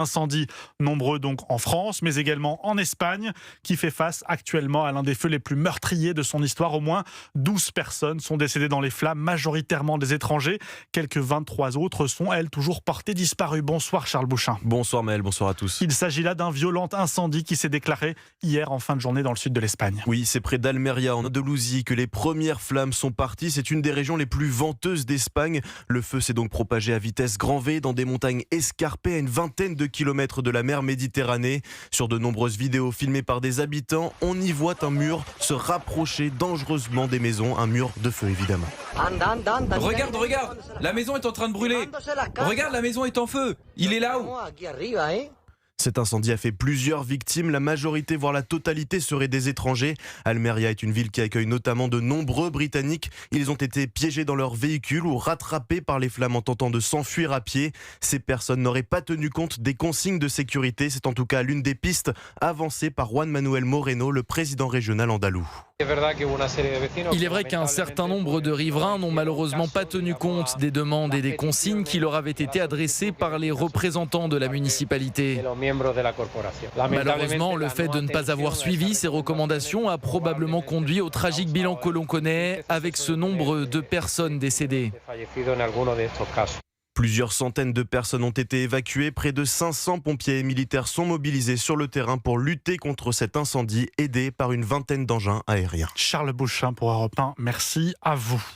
Incendies nombreux donc en France, mais également en Espagne, qui fait face actuellement à l'un des feux les plus meurtriers de son histoire. Au moins 12 personnes sont décédées dans les flammes, majoritairement des étrangers. Quelques 23 autres sont, elles, toujours portées disparues. Bonsoir Charles Bouchin. Bonsoir Maël, bonsoir à tous. Il s'agit là d'un violent incendie qui s'est déclaré hier en fin de journée dans le sud de l'Espagne. Oui, c'est près d'Almeria, en Andalousie, que les premières flammes sont parties. C'est une des régions les plus venteuses d'Espagne. Le feu s'est donc propagé à vitesse grand V dans des montagnes escarpées à une vingtaine de kilomètres de la mer Méditerranée. Sur de nombreuses vidéos filmées par des habitants, on y voit un mur se rapprocher dangereusement des maisons. Un mur de feu, évidemment. Regarde, la maison est en train de brûler. Regarde, la maison est en feu. Il est là-haut. Cet incendie a fait plusieurs victimes. La majorité, voire la totalité, seraient des étrangers. Almeria est une ville qui accueille notamment de nombreux Britanniques. Ils ont été piégés dans leur véhicule ou rattrapés par les flammes en tentant de s'enfuir à pied. Ces personnes n'auraient pas tenu compte des consignes de sécurité. C'est en tout cas l'une des pistes avancées par Juan Manuel Moreno, le président régional andalou. Il est vrai qu'un certain nombre de riverains n'ont malheureusement pas tenu compte des demandes et des consignes qui leur avaient été adressées par les représentants de la municipalité. Malheureusement, le fait de ne pas avoir suivi ces recommandations a probablement conduit au tragique bilan que l'on connaît, avec ce nombre de personnes décédées. Plusieurs centaines de personnes ont été évacuées. Près de 500 pompiers et militaires sont mobilisés sur le terrain pour lutter contre cet incendie, aidés par une vingtaine d'engins aériens. Charles Bouchin pour Europe 1, merci à vous.